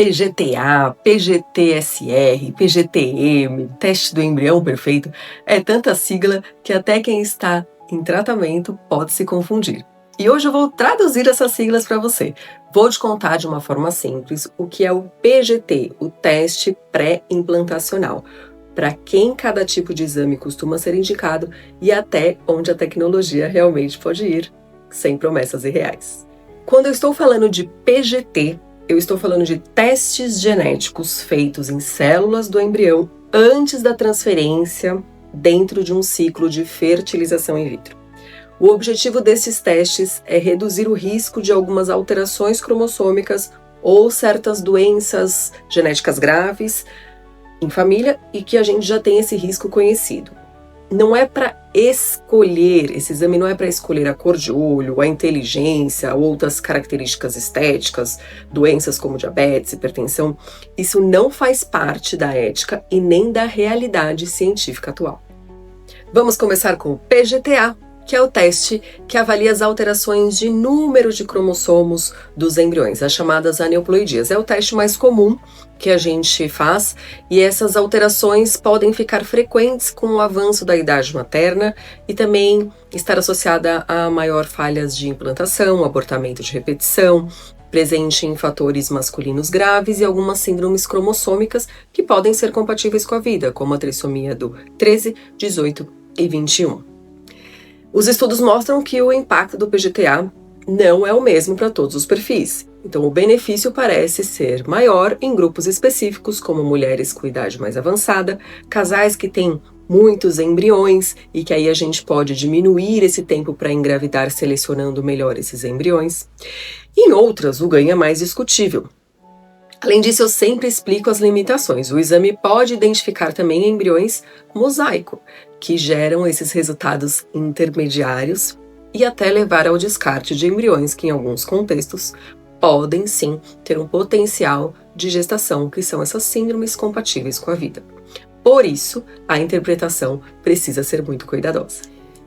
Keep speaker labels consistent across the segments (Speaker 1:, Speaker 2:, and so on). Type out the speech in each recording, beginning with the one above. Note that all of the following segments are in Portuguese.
Speaker 1: PGTA, PGT-SR, PGT-M, teste do embrião perfeito, é tanta sigla que até quem está em tratamento pode se confundir. E hoje eu vou traduzir essas siglas para você. Vou te contar de uma forma simples o que é o PGT, o teste pré-implantacional, para quem cada tipo de exame costuma ser indicado e até onde a tecnologia realmente pode ir, sem promessas irreais. Quando eu estou falando de PGT, eu estou falando de testes genéticos feitos em células do embrião antes da transferência dentro de um ciclo de fertilização in vitro. O objetivo desses testes é reduzir o risco de algumas alterações cromossômicas ou certas doenças genéticas graves em família e que a gente já tem esse risco conhecido. Não é para escolher, esse exame não é para escolher a cor de olho, a inteligência, outras características estéticas, doenças como diabetes, hipertensão. Isso não faz parte da ética e nem da realidade científica atual. Vamos começar com o PGTA, que é o teste que avalia as alterações de número de cromossomos dos embriões, as chamadas aneuploidias. É o teste mais comum que a gente faz e essas alterações podem ficar frequentes com o avanço da idade materna e também estar associada a maior falhas de implantação, abortamento de repetição, presente em fatores masculinos graves e algumas síndromes cromossômicas que podem ser compatíveis com a vida, como a trissomia do 13, 18 e 21. Os estudos mostram que o impacto do PGTA não é o mesmo para todos os perfis. Então, o benefício parece ser maior em grupos específicos, como mulheres com idade mais avançada, casais que têm muitos embriões e que aí a gente pode diminuir esse tempo para engravidar selecionando melhor esses embriões. Em outras, o ganho é mais discutível. Além disso, eu sempre explico as limitações. O exame pode identificar também embriões mosaico, que geram esses resultados intermediários e até levar ao descarte de embriões que, em alguns contextos, podem sim ter um potencial de gestação, que são essas síndromes compatíveis com a vida. Por isso, a interpretação precisa ser muito cuidadosa.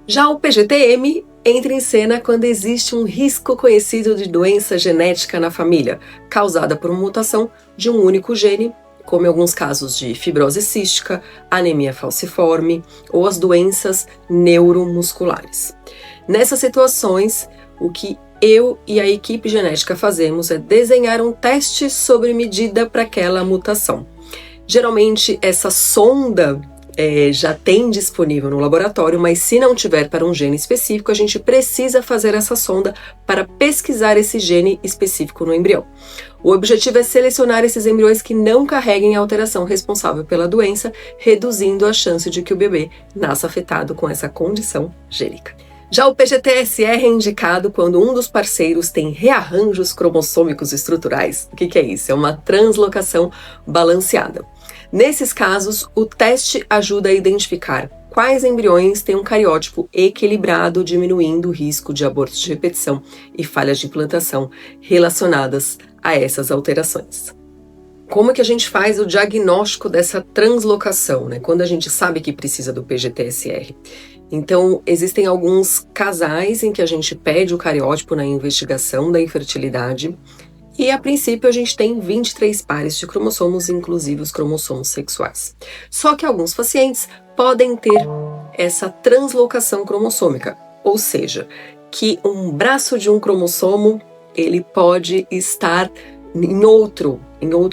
Speaker 1: Já o PGT-M entra em cena quando existe um risco conhecido de doença genética na família, causada por uma mutação de um único gene, como em alguns casos de fibrose cística, anemia falciforme ou as doenças neuromusculares. Nessas situações, o que eu e a equipe genética fazemos é desenhar um teste sobre medida para aquela mutação. Geralmente, essa sonda já tem disponível no laboratório, mas se não tiver para um gene específico, a gente precisa fazer essa sonda para pesquisar esse gene específico no embrião. O objetivo é selecionar esses embriões que não carreguem a alteração responsável pela doença, reduzindo a chance de que o bebê nasça afetado com essa condição gênica. Já o PGT-SR é indicado quando um dos parceiros tem rearranjos cromossômicos estruturais. O que é isso? É uma translocação balanceada. Nesses casos, o teste ajuda a identificar quais embriões têm um cariótipo equilibrado, diminuindo o risco de abortos de repetição e falhas de implantação relacionadas a essas alterações. Como é que a gente faz o diagnóstico dessa translocação, né? Quando a gente sabe que precisa do PGT-SR? Então, existem alguns casais em que a gente pede o cariótipo na investigação da infertilidade e, a princípio, a gente tem 23 pares de cromossomos, inclusive os cromossomos sexuais. Só que alguns pacientes podem ter essa translocação cromossômica, ou seja, que um braço de um cromossomo ele pode estar em outro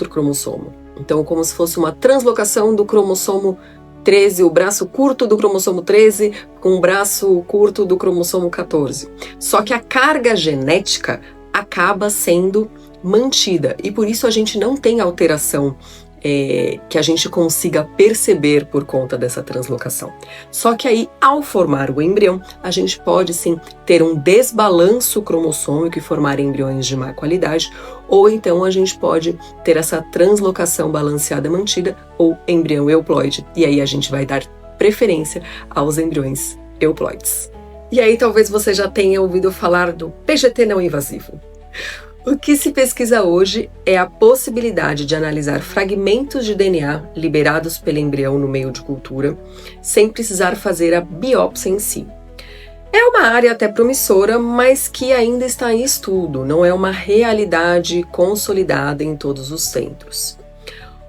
Speaker 1: cromossomo. Então, como se fosse uma translocação do cromossomo 13, o braço curto do cromossomo 13 com o braço curto do cromossomo 14. Só que a carga genética acaba sendo mantida e por isso a gente não tem alteração que a gente consiga perceber por conta dessa translocação. Só que aí, ao formar o embrião, a gente pode sim ter um desbalanço cromossômico e formar embriões de má qualidade, ou então a gente pode ter essa translocação balanceada mantida ou embrião euploide, e aí a gente vai dar preferência aos embriões euploides. E aí talvez você já tenha ouvido falar do PGT não invasivo. O que se pesquisa hoje é a possibilidade de analisar fragmentos de DNA liberados pelo embrião no meio de cultura, sem precisar fazer a biópsia em si. É uma área até promissora, mas que ainda está em estudo, não é uma realidade consolidada em todos os centros.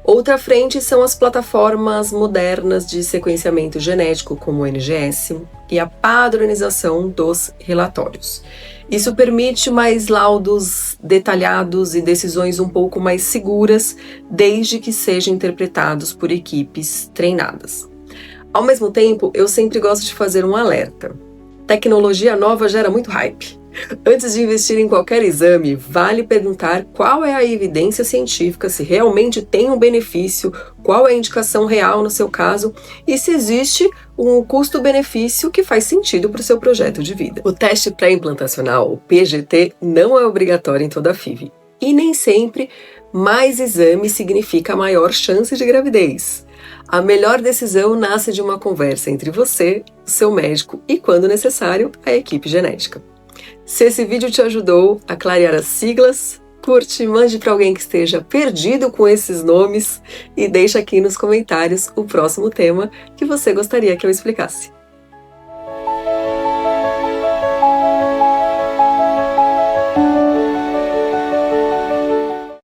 Speaker 1: Outra frente são as plataformas modernas de sequenciamento genético, como o NGS, e a padronização dos relatórios. Isso permite mais laudos detalhados e decisões um pouco mais seguras, desde que sejam interpretados por equipes treinadas. Ao mesmo tempo, eu sempre gosto de fazer um alerta. Tecnologia nova gera muito hype. Antes de investir em qualquer exame, vale perguntar qual é a evidência científica, se realmente tem um benefício, qual é a indicação real no seu caso e se existe um custo-benefício que faz sentido para o seu projeto de vida. O teste pré-implantacional, o PGT, não é obrigatório em toda a FIV. E nem sempre mais exame significa maior chance de gravidez. A melhor decisão nasce de uma conversa entre você, o seu médico e, quando necessário, a equipe genética. Se esse vídeo te ajudou a clarear as siglas, curte, mande para alguém que esteja perdido com esses nomes e deixa aqui nos comentários o próximo tema que você gostaria que eu explicasse.